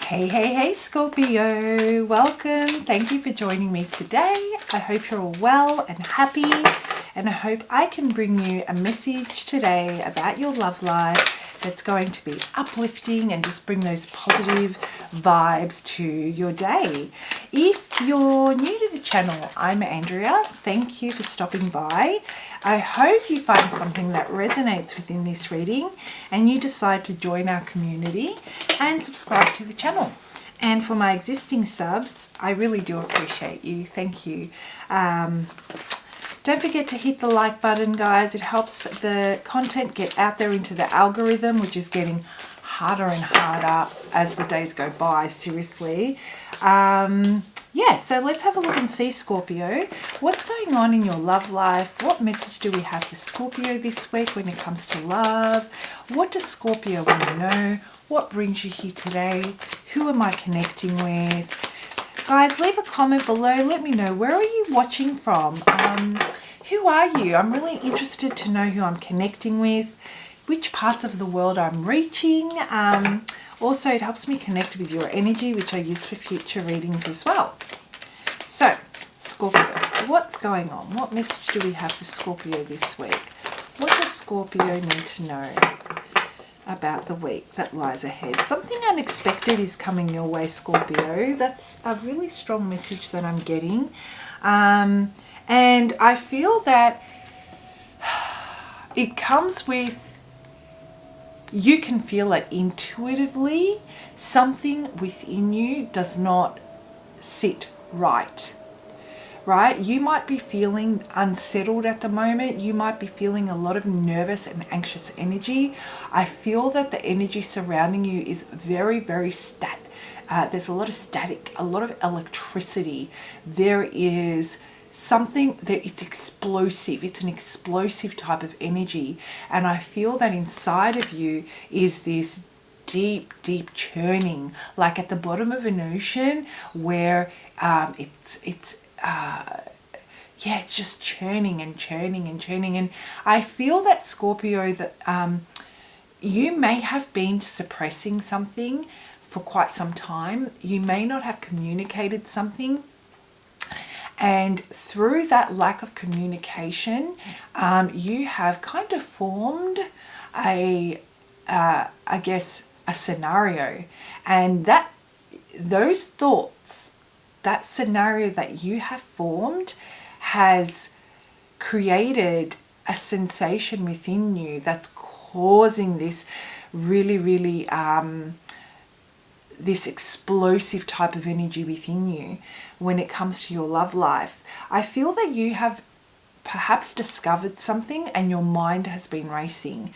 Hey, hey, hey, Scorpio. Welcome. Thank you for joining me today. I hope you're all well and happy, and I hope I can bring you a message today about your love life that's going to be uplifting and just bring those positive vibes to your day. If you're new to the channel, I'm Andrea. Thank you for stopping by. I hope you find something that resonates within this reading and you decide to join our community and subscribe to the channel. And for my existing subs, I really do appreciate you. Thank you. Don't forget to hit the like button, guys. It helps the content get out there into the algorithm, which is getting harder and harder as the days go by, seriously. Yeah, so let's have a look and see, Scorpio. What's going on in your love life? What message do we have for Scorpio this week when it comes to love? What does Scorpio want to know? What brings you here today? Who am I connecting with? Guys, leave a comment below. Let me know, where are you watching from? Who are you? I'm really interested to know who I'm connecting with, which parts of the world I'm reaching. Also, it helps me connect with your energy, which I use for future readings as well. So, Scorpio, what's going on? What message do we have for Scorpio this week? What does Scorpio need to know about the week that lies ahead? Something unexpected is coming your way, Scorpio. That's a really strong message that I'm getting. And I feel that it comes with, you can feel it intuitively. Something within you does not sit right. Right? You might be feeling unsettled at the moment. You might be feeling a lot of nervous and anxious energy. I feel that the energy surrounding you is very, very there's a lot of static, a lot of electricity. There is something that it's explosive. It's an explosive type of energy. And I feel that inside of you is this deep, deep churning, like at the bottom of an ocean where it's just churning and churning and churning. And I feel that, Scorpio, that you may have been suppressing something for quite some time. You may not have communicated something. And through that lack of communication, you have kind of formed a scenario. And those thoughts, that scenario that you have formed has created a sensation within you that's causing this really, really this explosive type of energy within you when it comes to your love life. I feel that you have perhaps discovered something and your mind has been racing.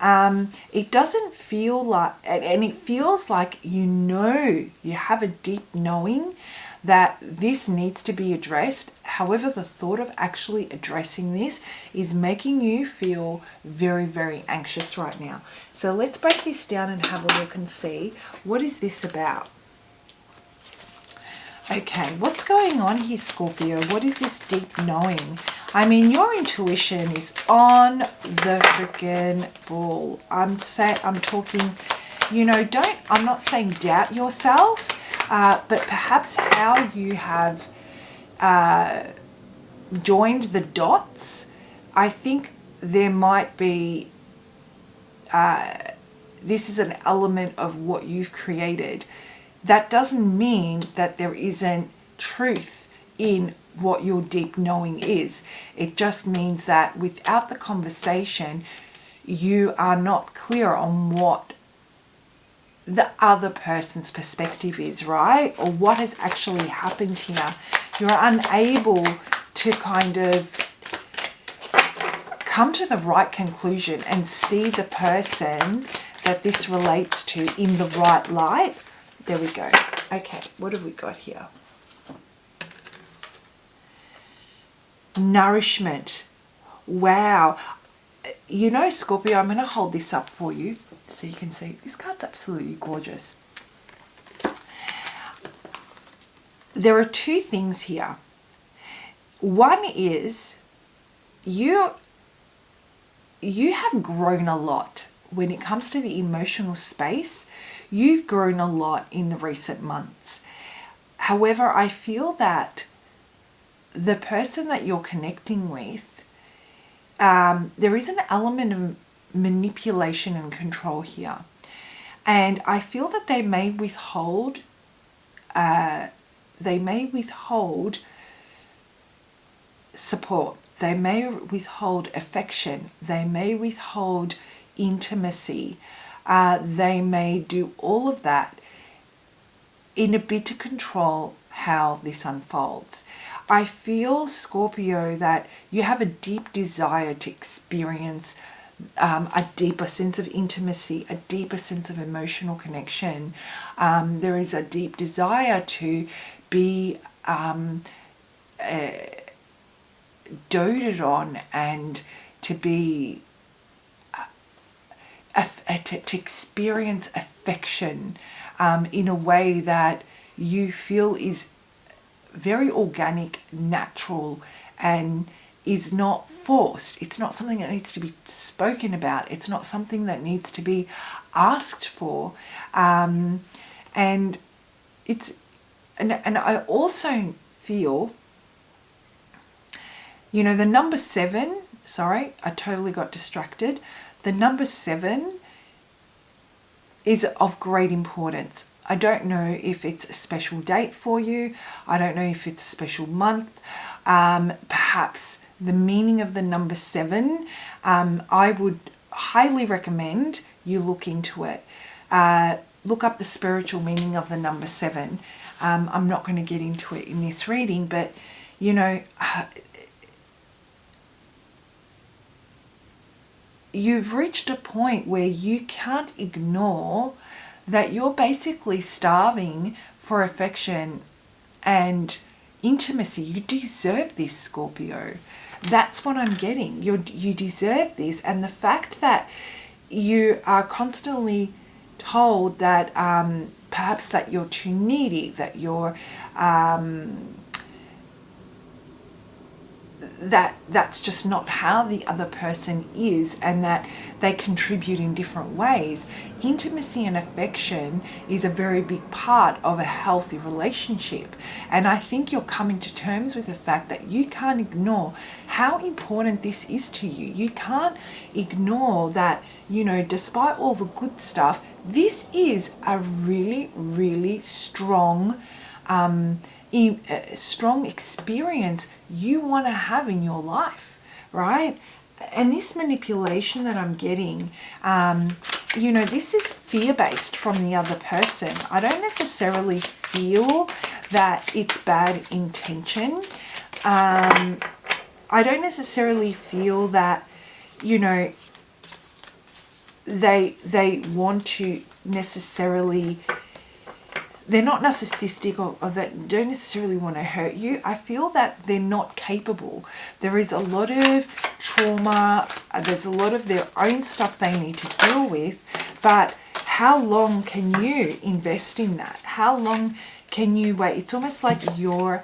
It doesn't feel like, and it feels like you have a deep knowing that this needs to be addressed. However, the thought of actually addressing this is making you feel very, very anxious right now. So let's break this down and have a look and see, what is this about? Okay, what's going on here, Scorpio? What is this deep knowing? I mean, your intuition is on the freaking ball. I'm talking, I'm not saying doubt yourself, but perhaps how you have joined the dots. I think there might be, this is an element of what you've created. That doesn't mean that there isn't truth in what your deep knowing is. It just means that without the conversation, you are not clear on what the other person's perspective is, right? Or what has actually happened here. You're unable to kind of come to the right conclusion and see the person that this relates to in the right light. There we go. Okay, what have we got here? Nourishment. Wow. Scorpio, I'm going to hold this up for you so you can see. This card's absolutely gorgeous. There are two things here. One is you have grown a lot when it comes to the emotional space. you've grown a lot in the recent months. However, I feel that the person that you're connecting with, there is an element of manipulation and control here. And I feel that they may withhold support. They may withhold affection. They may withhold intimacy. They may do all of that in a bid to control how this unfolds. I feel, Scorpio, that you have a deep desire to experience a deeper sense of intimacy, a deeper sense of emotional connection. There is a deep desire to be doted on and to be to experience affection in a way that you feel is very organic, natural, and is not forced. It's not something that needs to be spoken about. It's not something that needs to be asked for. And I also feel, you know, the number 7, sorry, I totally got distracted. The number 7 is of great importance. I don't know if it's a special date for you. I don't know if it's a special month. Perhaps the meaning of the number 7, I would highly recommend you look into it. Look up the spiritual meaning of the number 7. I'm not going to get into it in this reading, but you know, you've reached a point where you can't ignore that you're basically starving for affection and intimacy. You deserve this, Scorpio. That's what I'm getting. You deserve this. And the fact that you are constantly told that perhaps that you're too needy, that you're that's just not how the other person is, and that they contribute in different ways. Intimacy and affection is a very big part of a healthy relationship, and I think you're coming to terms with the fact that you can't ignore how important this is to you. You can't ignore that, you know, despite all the good stuff, this is a really, really strong strong experience you want to have in your life, right? And this manipulation that I'm getting, you know, this is fear-based from the other person. I don't necessarily feel that it's bad intention. I don't necessarily feel that, you know, they want to necessarily, they're not narcissistic or that don't necessarily want to hurt you. I feel that they're not capable. There is a lot of trauma. There's a lot of their own stuff they need to deal with. But how long can you invest in that? How long can you wait? It's almost like you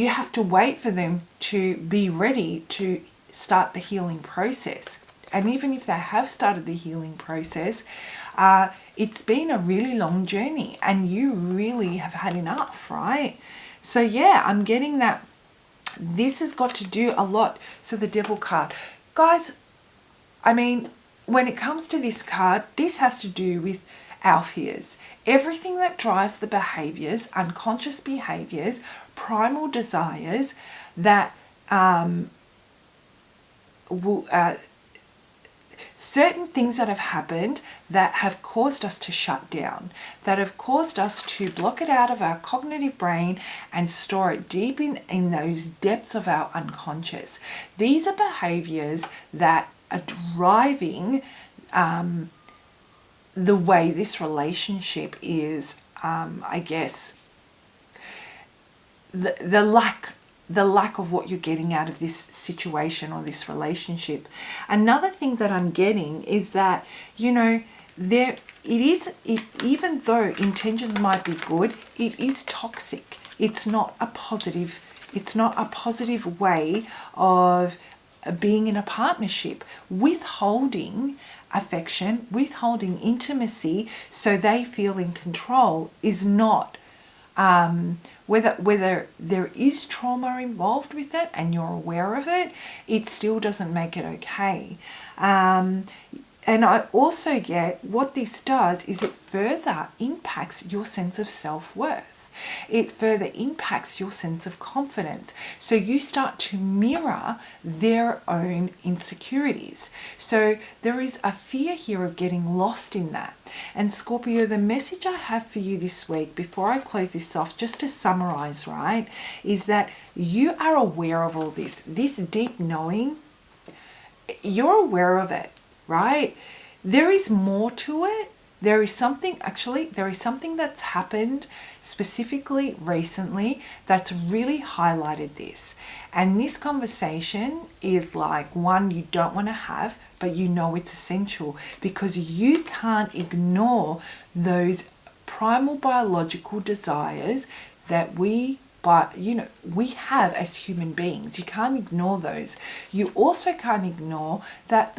have to wait for them to be ready to start the healing process. And even if they have started the healing process, it's been a really long journey and you really have had enough, right? So yeah, I'm getting that this has got to do a lot. So the Devil card. Guys, I mean, when it comes to this card, this has to do with our fears. Everything that drives the behaviors, unconscious behaviors, primal desires that certain things that have happened that have caused us to shut down, that have caused us to block it out of our cognitive brain and store it deep in those depths of our unconscious. These are behaviors that are driving the way this relationship is, I guess, the lack of what you're getting out of this situation or this relationship. Another thing that I'm getting is that, you know, even though intentions might be good, it is toxic. It's not a positive way of being in a partnership, withholding affection, withholding intimacy so they feel in control is not, whether there is trauma involved with it and you're aware of it, it still doesn't make it okay. And I also get what this does is it further impacts your sense of self-worth. It further impacts your sense of confidence. So you start to mirror their own insecurities. So there is a fear here of getting lost in that. And Scorpio, the message I have for you this week, before I close this off, just to summarize, right, is that you are aware of all this. This deep knowing, you're aware of it, right? There is more to it. There is something that's happened specifically recently that's really highlighted this. And this conversation is like one you don't want to have, but you know it's essential because you can't ignore those primal biological desires that we have as human beings. You can't ignore those. You also can't ignore that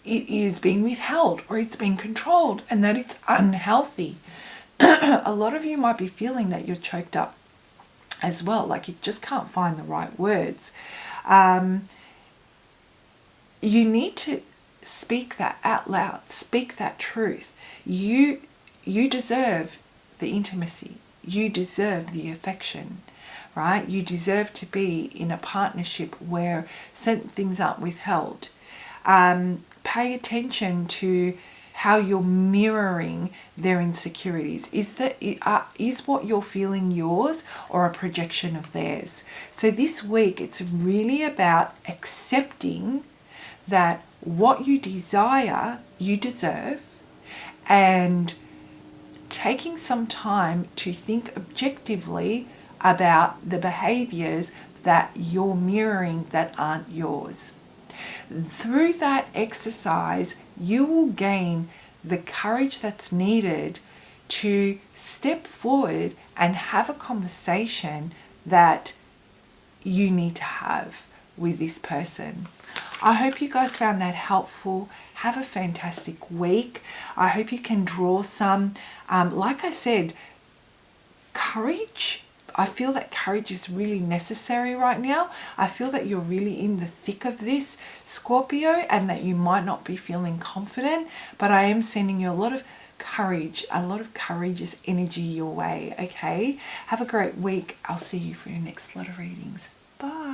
it is being withheld or it's being controlled and that it's unhealthy. A lot of you might be feeling that you're choked up as well, like you just can't find the right words. You need to speak that out loud, speak that truth. You deserve the intimacy. You deserve the affection, right? You deserve to be in a partnership where certain things aren't withheld. Pay attention to how you're mirroring their insecurities. Is what you're feeling yours or a projection of theirs? So this week, it's really about accepting that what you desire, you deserve, and taking some time to think objectively about the behaviors that you're mirroring that aren't yours. Through that exercise, you will gain the courage that's needed to step forward and have a conversation that you need to have with this person. I hope you guys found that helpful. Have a fantastic week. I hope you can draw some, like I said, courage. I feel that courage is really necessary right now. I feel that you're really in the thick of this, Scorpio, and that you might not be feeling confident, but I am sending you a lot of courageous energy your way, okay? Have a great week. I'll see you for your next lot of readings. Bye.